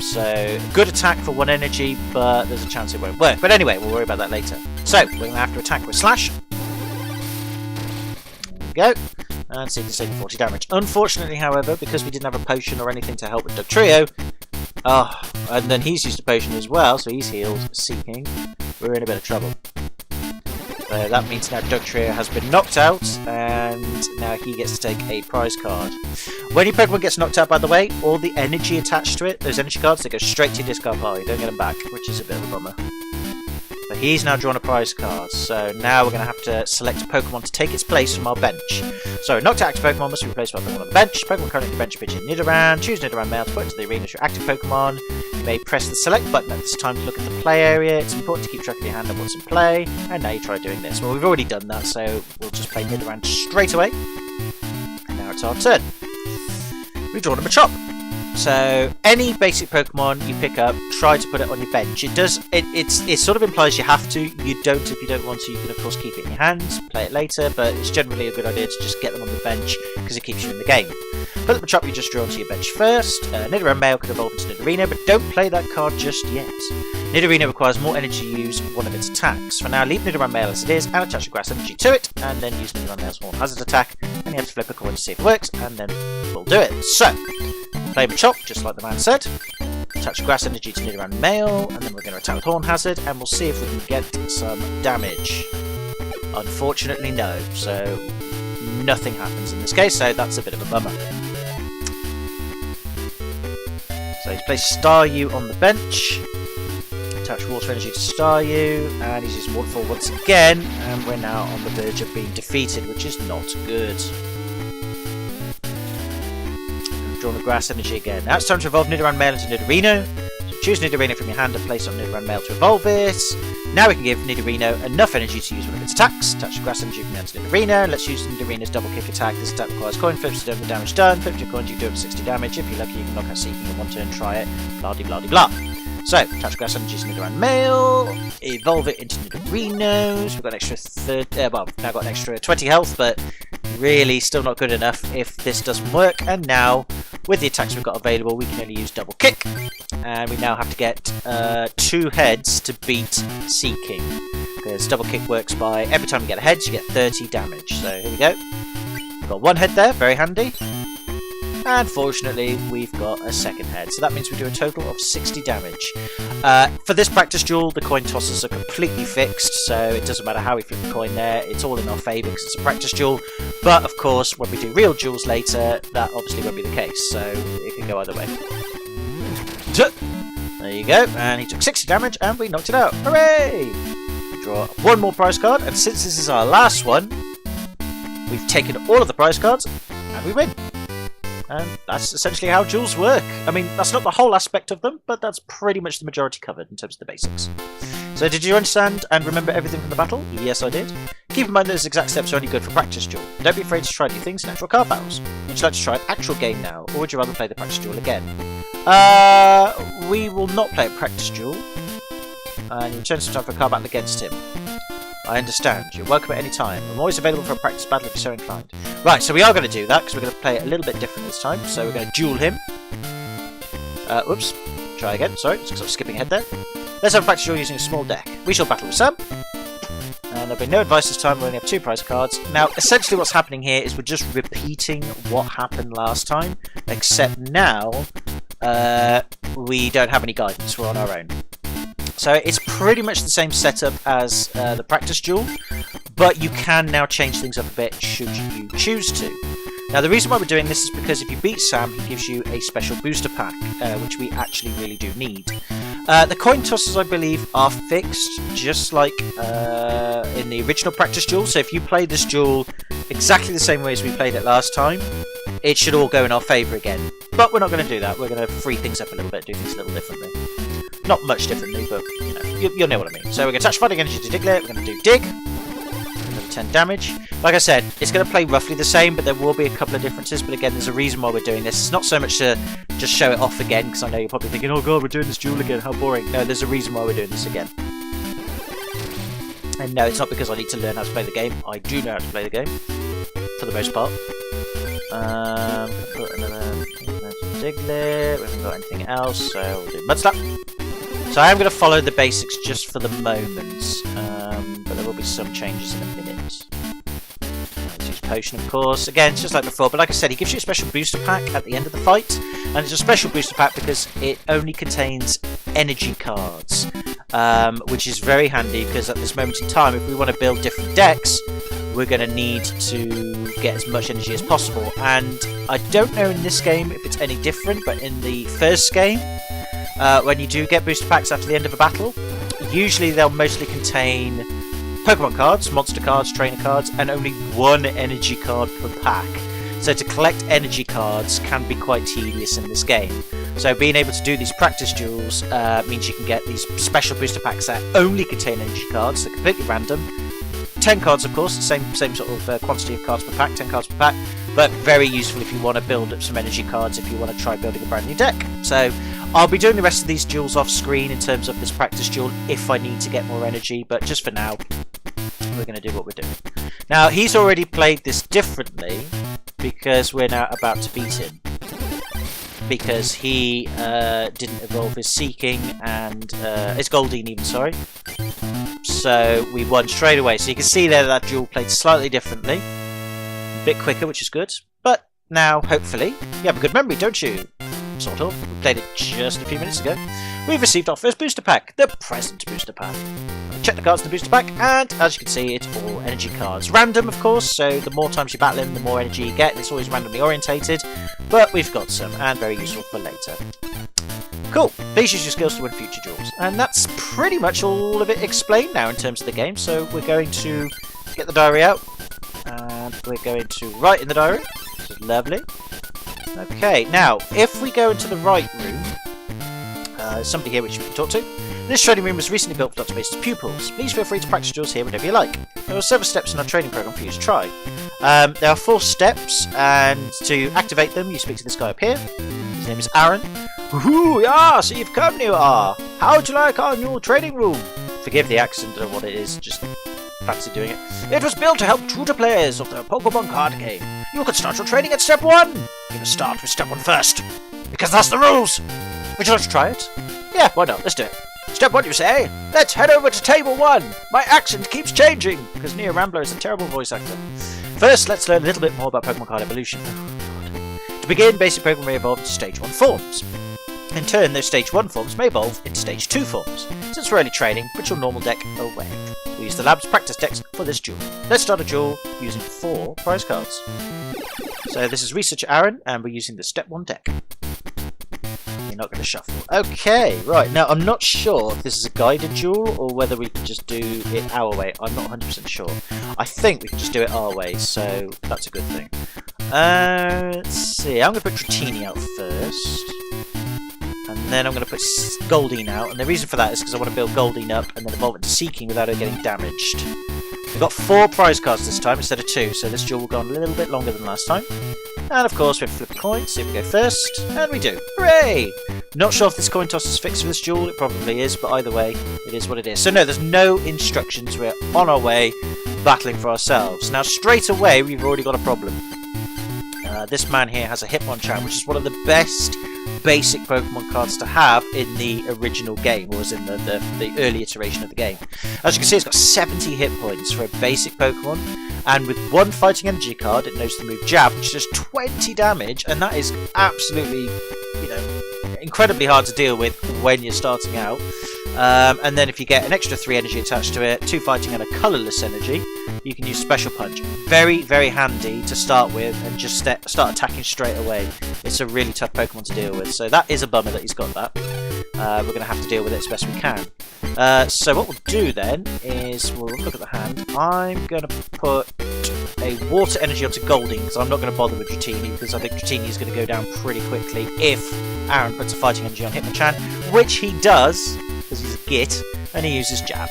So good attack for 1 energy, but there's a chance it won't work. But anyway, we'll worry about that later. So we're going to have to attack with Slash. There we go. And see if it's taking 40 damage. Unfortunately, however, because we didn't have a potion or anything to help with Trio, and then he's used a potion as well, so he's healed, Seeking. We're in a bit of trouble. That means now Trio has been knocked out, and now he gets to take a prize card. When your Pokemon gets knocked out, by the way, all the energy attached to it, those energy cards, they go straight to your discard pile. You don't get them back, which is a bit of a bummer. But he's now drawn a prize card, so now we're going to have to select a Pokemon to take its place from our bench. So, knocked out active Pokemon must be replaced by Pokemon on the bench. Pokemon currently on the bench pitching Nidoran. Choose Nidoran Male to put into the arena as your active Pokemon. You may press the select button at this time to look at the play area. It's important to keep track of your hand and what's in play. And now you try doing this. Well, we've already done that, so we'll just play Nidoran straight away. And now it's our turn. We've drawn a Machop. So any basic Pokemon you pick up, try to put it on your bench. It sort of implies you have to. You don't if you don't want to. You can of course keep it in your hands, play it later, but it's generally a good idea to just get them on the bench because it keeps you in the game. Put the Machop you just drew onto your bench first. Nidoran Male could evolve into Nidorina, but don't play that card just yet. Nidorina requires more energy to use one of its attacks. For now, leave Nidoran Male as it is and attach a Grass Energy to it, and then use Nidoran Male's Horn Hazard attack, and you have to flip a coin to see if it works, and then we'll do it. So, play with Chop, just like the man said. Attach Grass Energy to Nidoran Male, and then we're going to attack with Horn Hazard, and we'll see if we can get some damage. Unfortunately, no. So, nothing happens in this case, so that's a bit of a bummer. So he's placed Staryu on the bench. Attach Water Energy to Staryu, and he's using Waterfall once again, and we're now on the verge of being defeated, which is not good. Drawn the Grass Energy again. Now it's time to evolve Nidoran Male into Nidorino. So choose Nidorino from your hand and place it on Nidoran Male to evolve it. Now we can give Nidorino enough energy to use one of its attacks. Attach the Grass Energy from your hand to Nidorino. Let's use Nidorino's double kick attack. This attack requires coin flips to do the damage done. 50 coins, you can do up to 60 damage. If you're lucky, you can knock out Seeking in one turn, try it. Blah de blah de blah. So, attach Grass Energy to Nidoran Male, evolve it into Nidorinos. We've got an extra well, now got an extra 20 health, but really still not good enough if this doesn't work. And now, with the attacks we've got available, we can only use double kick, and we now have to get 2 heads to beat Seeking, because double kick works by every time you get a head, you get 30 damage. So here we go. We've got 1 head there, very handy. And fortunately, we've got a 2nd head, so that means we do a total of 60 damage. For this practice duel, the coin tosses are completely fixed, so it doesn't matter how we flip the coin there, it's all in our favour because it's a practice duel. But of course, when we do real duels later, that obviously won't be the case, so it can go either way. There you go, and he took 60 damage, and we knocked it out. Hooray! We draw 1 more prize card, and since this is our last one, we've taken all of the prize cards, and we win. And that's essentially how duels work. I mean, that's not the whole aspect of them, but that's pretty much the majority covered in terms of the basics. So did you understand and remember everything from the battle? Yes, I did. Keep in mind those exact steps are only good for practice duel. Don't be afraid to try new things in actual card battles. Would you like to try an actual game now, or would you rather play the practice duel again? We will not play a practice duel. And you return some time for a card battle against him. I understand. You're welcome at any time. I'm always available for a practice battle if you're so inclined. Right, so we are going to do that, because we're going to play it a little bit different this time. So we're going to duel him. Whoops. Try again. Sorry, it's because I'm skipping ahead there. Let's have a practice duel using a small deck. We shall battle with Sam. And there'll be no advice this time. We only have 2 prize cards. Now, essentially what's happening here is we're just repeating what happened last time. Except now, we don't have any guidance. We're on our own. So it's pretty much the same setup as the practice duel, but you can now change things up a bit should you choose to. Now the reason why we're doing this is because if you beat Sam, he gives you a special booster pack, which we actually really do need. The coin tosses, I believe, are fixed, just like in the original practice duel, so if you play this duel exactly the same way as we played it last time, it should all go in our favour again. But we're not going to do that, we're going to free things up a little bit, do things a little differently. Not much differently, but you know, you'll know what I mean. So we're going to attach Fighting Energy to Diglett, we're going to do Dig, another 10 damage. Like I said, it's going to play roughly the same, but there will be a couple of differences. But again, there's a reason why we're doing this. It's not so much to just show it off again, because I know you're probably thinking, oh god, we're doing this duel again, how boring. No, there's a reason why we're doing this again. And no, it's not because I need to learn how to play the game. I do know how to play the game, for the most part. Put another Diglett, we haven't got anything else, so we'll do Mudslap. So I am going to follow the basics just for the moment, but there will be some changes in a minute. Let's use Potion, of course. Again, it's just like before, but like I said, he gives you a special booster pack at the end of the fight, and it's a special booster pack because it only contains energy cards, which is very handy because at this moment in time, if we want to build different decks, we're going to need to get as much energy as possible. And I don't know in this game if it's any different, but in the first game, when you do get booster packs after the end of a battle, usually they'll mostly contain Pokemon cards, monster cards, trainer cards, and only 1 energy card per pack. So to collect energy cards can be quite tedious in this game. So being able to do these practice duels means you can get these special booster packs that only contain energy cards. They're completely random. 10 cards, of course, same sort of quantity of cards per pack, 10 cards per pack, but very useful if you want to build up some energy cards, if you want to try building a brand new deck. So I'll be doing the rest of these duels off screen in terms of this practice duel if I need to get more energy, but just for now, we're going to do what we're doing. Now, he's already played this differently because we're now about to beat him. Because he didn't evolve his Seeking and his Goldeen even, sorry. So we won straight away. So you can see there that duel played slightly differently. bit quicker, which is good. But now, hopefully, you have a good memory, don't you? Sort of. We played it just a few minutes ago. We've received our first booster pack, the present booster pack. Check the cards in the booster pack, and as you can see, it's all energy cards. Random, of course, so the more times you battle him, the more energy you get. It's always randomly orientated, but we've got some, and very useful for later. Cool. Please use your skills to win future duels. And that's pretty much all of it explained now in terms of the game. So we're going to get the diary out, and we're going to write in the diary, which is lovely. Okay, now, if we go into the right room, there's somebody here which we can talk to. This training room was recently built for Dr. Base's pupils. Please feel free to practice duels here whenever you like. There are several steps in our training program for you to try. There are 4 steps, and to activate them, you speak to this guy up here. His name is Aaron. Woohoo! Yeah, so you've come, you are. How would you like our new training room? Forgive the accent or what it is, just fancy doing it. It was built to help tutor players of the Pokemon card game. You can start your training at step 1. You're going to start with step 1 first, because that's the rules. Would you like to try it? Yeah, why not? Let's do it. Step 1, you say? Let's head over to table 1. My accent keeps changing, because Neo Rambler is a terrible voice actor. First, let's learn a little bit more about Pokemon card evolution. To begin, basic Pokemon may evolve into Stage 1 forms. In turn, those Stage 1 forms may evolve into Stage 2 forms. Since we're only training, put your normal deck away. We use the lab's practice decks for this duel. Let's start a duel using 4 prize cards. So this is Researcher Aaron, and we're using the Step 1 deck. You're not going to shuffle. Okay, right. Now, I'm not sure if this is a guided duel or whether we can just do it our way. I'm not 100% sure. I think we can just do it our way, so that's a good thing. Let's see. I'm going to put Dratini out first. And then I'm going to put Goldeen out. And the reason for that is because I want to build Goldeen up and then evolve it to Seeking without her getting damaged. We've got 4 prize cards this time instead of 2, so this duel will go on a little bit longer than last time. And of course we have to flip a coin, see if we go first, and we do. Hooray! Not sure if this coin toss is fixed for this duel, it probably is, but either way, it is what it is. So no, there's no instructions, we're on our way, battling for ourselves. Now straight away, we've already got a problem. This man here has a Hitmonchan, which is one of the best basic Pokemon cards to have in the original game, or as in the early iteration of the game. As you can see, it's got 70 hit points for a basic Pokemon, and with 1 fighting energy card, it knows to move Jab, which does 20 damage, and that is absolutely, you know, incredibly hard to deal with when you're starting out. And then if you get an extra 3 energy attached to it, 2 fighting and a colourless energy, you can use Special Punch. Very, very handy to start with and just start attacking straight away. It's a really tough Pokemon to deal with, so that is a bummer that he's got that. We're going to have to deal with it as best we can. So what we'll do then is we'll look at the hand. I'm going to put a Water Energy onto Goldeen because I'm not going to bother with Dratini because I think Dratini is going to go down pretty quickly if Aaron puts a Fighting Energy on Hitmonchan, which he does because he's a git and he uses Jab.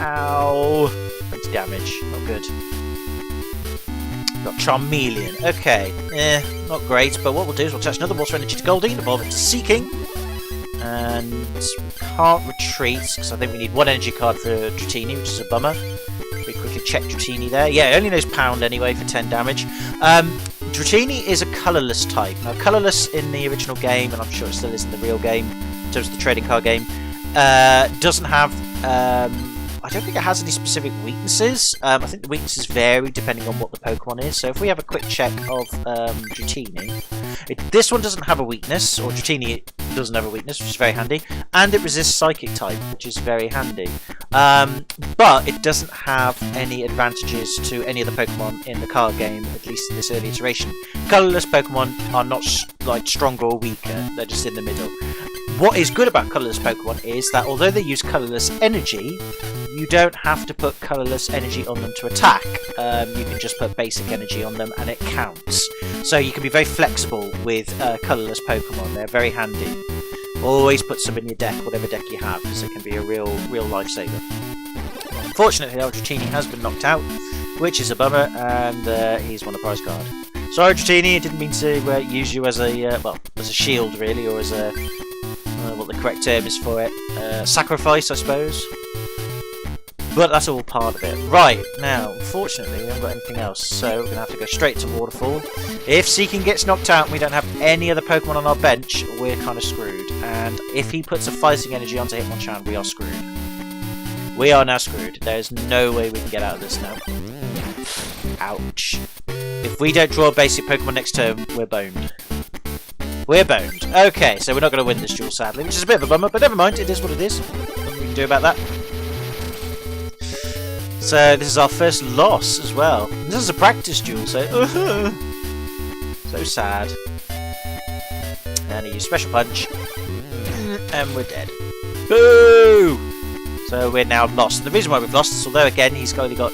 Ow! 20 damage, not good. Got Charmeleon. Okay, not great, but what we'll do is we'll attach another Water Energy to Goldeen, evolve it to Seeking, and we can't retreat because I think we need 1 energy card for Dratini, which is a bummer. We quickly check Dratini there. Yeah, it only knows Pound anyway for 10 damage. Dratini is a colourless type. Now, colourless in the original game, and I'm sure it still is in the real game, in terms of the trading card game, doesn't have... I don't think it has any specific weaknesses. I think the weaknesses vary depending on what the Pokemon is. So if we have a quick check of Dratini, this one doesn't have a weakness, or Dratini doesn't have a weakness, which is very handy, and it resists Psychic type, which is very handy. But it doesn't have any advantages to any of the Pokemon in the card game, at least in this early iteration. Colourless Pokemon are not like stronger or weaker; they're just in the middle. What is good about colourless Pokemon is that although they use colourless energy, you don't have to put colourless energy on them to attack. You can just put basic energy on them and it counts. So you can be very flexible with colourless Pokemon. They're very handy. Always put some in your deck, whatever deck you have, because it can be a real lifesaver. Unfortunately, Dratini has been knocked out, which is a bummer, and he's won a prize card. Sorry, Dratini, I didn't mean to use you as a as a shield, really, or as a what the correct term is for it. Sacrifice, I suppose. But that's all part of it. Right, now, unfortunately, we haven't got anything else, so we're going to have to go straight to Waterfall. If Seeking gets knocked out and we don't have any other Pokemon on our bench, we're kind of screwed. And if he puts a Fighting Energy onto Hitmonchan, we are screwed. We are now screwed. There is no way we can get out of this now. Ouch. If we don't draw a basic Pokemon next turn, we're boned. We're boned. Okay, so we're not going to win this duel, sadly, which is a bit of a bummer, but never mind, it is what it is. Nothing we can do about that. So this is our first loss as well. This is a practice duel, so... so sad. And he used Special Punch. And we're dead. Boo! So we're now lost. And the reason why we've lost is, although again he's only got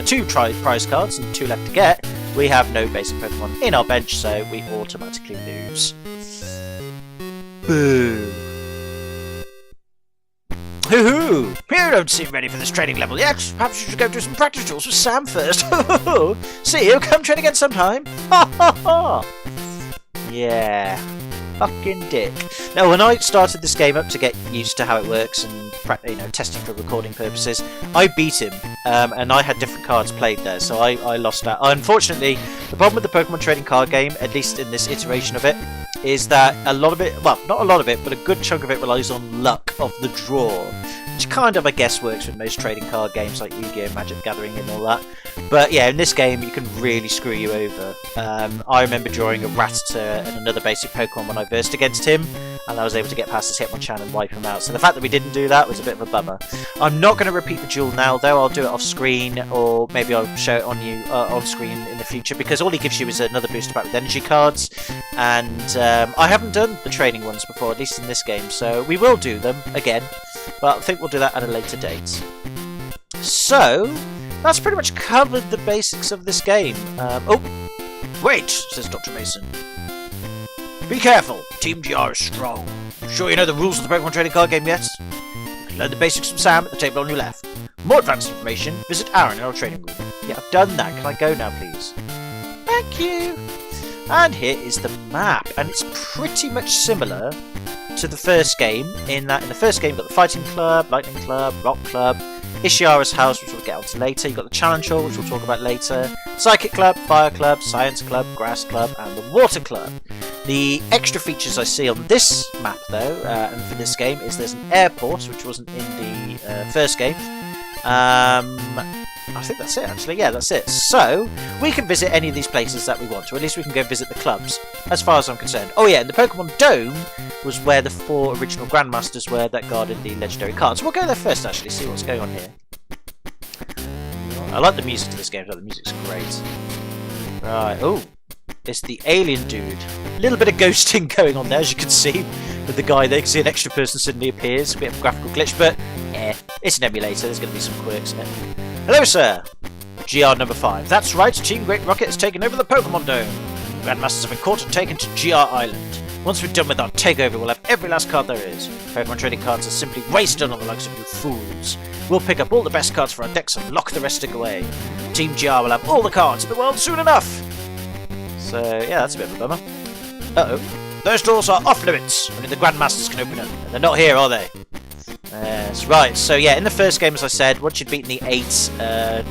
2 prize cards and 2 left to get, we have no basic Pokemon in our bench, so we automatically lose. Boo! Hoo-hoo! You don't seem ready for this training level yet. Perhaps you should go do some practice duels with Sam first. See you, come train again sometime. Ha ha ha! Yeah. Fucking dick. Now, when I started this game up to get used to how it works and testing for recording purposes, I beat him, and I had different cards played there, so I lost out. Unfortunately, the problem with the Pokemon trading card game, at least in this iteration of it, is that a lot of it, well, not a lot of it, but a good chunk of it relies on luck of the draw, which kind of, I guess, works with most trading card games like Yu-Gi-Oh!, Magic the Gathering and all that. But yeah, in this game, you can really screw you over. I remember drawing a Rattata and another basic Pokemon when I versed against him, and I was able to get past his Hitmonchan and wipe him out. So the fact that we didn't do that was a bit of a bummer. I'm not going to repeat the duel now, though. I'll do it off screen, or maybe I'll show it on you on screen in the future, because all he gives you is another booster pack with energy cards, and I haven't done the training ones before, at least in this game, so we will do them again, but I think we'll do that at a later date. So, that's pretty much covered the basics of this game. Oh, wait, says Dr. Mason. Be careful, Team GR is strong. I'm sure you know the rules of the Pokemon trading card game yet? You can learn the basics from Sam at the table on your left. For more advanced information, visit Aaron in our training room. Yeah, I've done that. Can I go now, please? Thank you. And here is the map, and it's pretty much similar to the first game, in that in the first game you've got the Fighting Club, Lightning Club, Rock Club, Ishiara's house, which we'll get onto later. You've got the Challenge Hall, which we'll talk about later, Psychic Club, Fire Club, Science Club, Grass Club, and the Water Club. The extra features I see on this map, though, and for this game, is there's an airport, which wasn't in the first game. I think that's it, actually. Yeah, that's it. So, we can visit any of these places that we want, or at least we can go visit the clubs, as far as I'm concerned. Oh yeah, and the Pokemon Dome was where the 4 original Grandmasters were that guarded the legendary cards. So we'll go there first, actually, see what's going on here. I like the music to this game, so the music's great. Right, oh, it's the alien dude. A little bit of ghosting going on there, as you can see, with the guy there. You can see an extra person suddenly appears, a bit of a graphical glitch, but yeah, it's an emulator, there's going to be some quirks in it. Hello, sir! GR number 5. That's right, Team Great Rocket has taken over the Pokemon Dome. Grandmasters have been caught and taken to GR Island. Once we're done with our takeover, we'll have every last card there is. Pokemon trading cards are simply wasted on the likes of you fools. We'll pick up all the best cards for our decks and lock the rest away. Team GR will have all the cards in the world soon enough! So, yeah, that's a bit of a bummer. Uh-oh. Those doors are off limits. Only the Grandmasters can open them. And they're not here, are they? That's right. So, yeah, in the first game, as I said, once you'd beaten the 8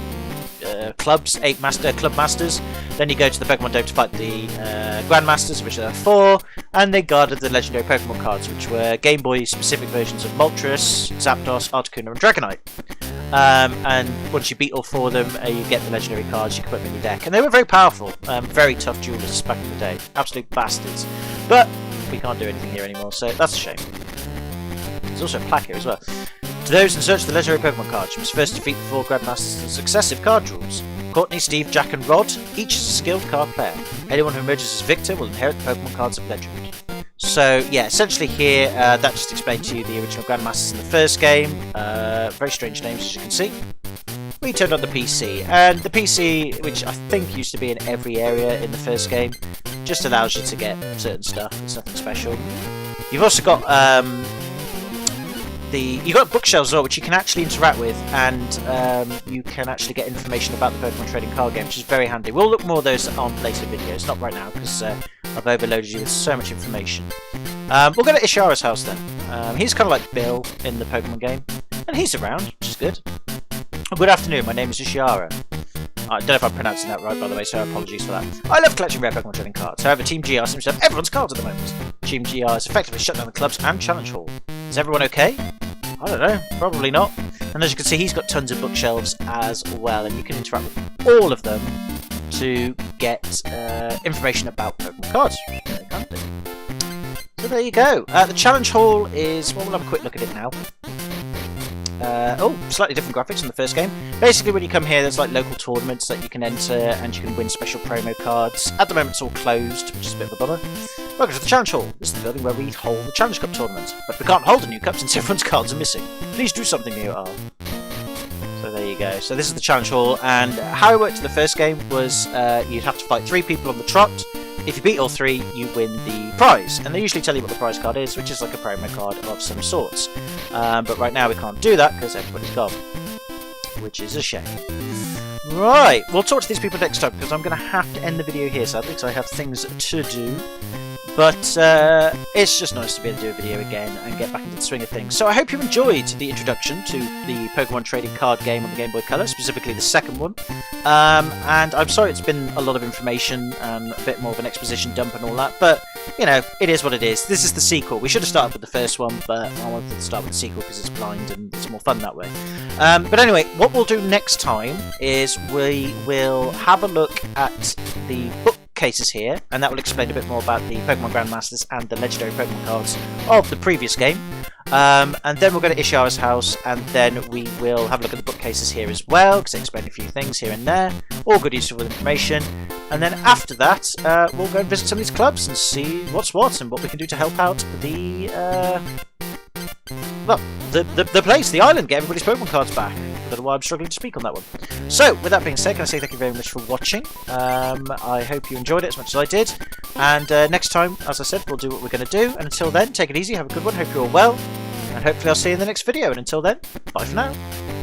clubs, 8 club masters, then you go to the Pokemon Dome to fight the Grandmasters, which are 4, and they guarded the legendary Pokemon cards, which were Game Boy specific versions of Moltres, Zapdos, Articuno, and Dragonite. And once you beat all 4 of them, you get the legendary cards, you can put them in your deck. And they were very powerful, very tough duelists back in the day. Absolute bastards. But we can't do anything here anymore, so that's a shame. There's also a plaque here as well. To those in search of the legendary Pokemon cards, you must first defeat the 4 Grandmasters in successive card duels. Courtney, Steve, Jack and Rod, each is a skilled card player. Anyone who emerges as victor will inherit the Pokemon cards of legend. So, yeah, essentially here, that just explained to you the original Grandmasters in the first game. Very strange names, as you can see. We turned on the PC, and the PC, which I think used to be in every area in the first game, just allows you to get certain stuff. It's nothing special. You've also got you've got bookshelves as well, which you can actually interact with, and you can actually get information about the Pokemon trading card game, which is very handy. We'll look more of those on later videos, not right now, because I've overloaded you with so much information. We'll go to Ishara's house then. He's kind of like Bill in the Pokemon game, and he's around, which is good. Good afternoon, my name is Ishara. I don't know if I'm pronouncing that right, by the way, so apologies for that. I love collecting rare Pokemon trading cards. However, Team GR seems to have everyone's cards at the moment. Team GR has effectively shut down the clubs and Challenge Hall. Is everyone okay? I don't know, probably not. And as you can see, he's got tons of bookshelves as well, and you can interact with all of them to get information about Pokemon cards. So there you go. The challenge hall is, well, we'll have a quick look at it now. Oh, slightly different graphics from the first game. Basically, when you come here, there's like local tournaments that you can enter, and you can win special promo cards. At the moment, it's all closed, which is a bit of a bummer. Welcome to the challenge hall. This is the building where we hold the Challenge Cup tournament, but we can't hold a new cup since everyone's cards are missing. Please do something, you are. So there you go. So this is the challenge hall, and how it worked in the first game was you'd have to fight 3 people on the trot. If you beat all 3, you win the prize, and they usually tell you what the prize card is, which is like a promo card of some sorts. But right now we can't do that because everybody's gone, which is a shame. Right, we'll talk to these people next time because I'm going to have to end the video here, sadly, because I have things to do. But it's just nice to be able to do a video again and get back into the swing of things. So I hope you enjoyed the introduction to the Pokemon trading card game on the Game Boy Color, specifically the second one. And I'm sorry it's been a lot of information and a bit more of an exposition dump and all that, but, you know, it is what it is. This is the sequel. We should have started with the first one, but I wanted to start with the sequel because it's blind and it's more fun that way. But anyway, what we'll do next time is we will have a look at the book cases here, and that will explain a bit more about the Pokemon Grandmasters and the legendary Pokemon cards of the previous game. And then we'll go to Ishikawa's house, and then we will have a look at the bookcases here as well, because they explain a few things here and there. All good, useful information. And then after that, we'll go and visit some of these clubs and see what's what and what we can do to help out the place, the island, get everybody's Pokemon cards back. I don't know why I'm struggling to speak on that one. So, with that being said, can I say thank you very much for watching. I hope you enjoyed it as much as I did. And next time, as I said, we'll do what we're going to do. And until then, take it easy, have a good one, hope you're all well. And hopefully I'll see you in the next video. And until then, bye for now.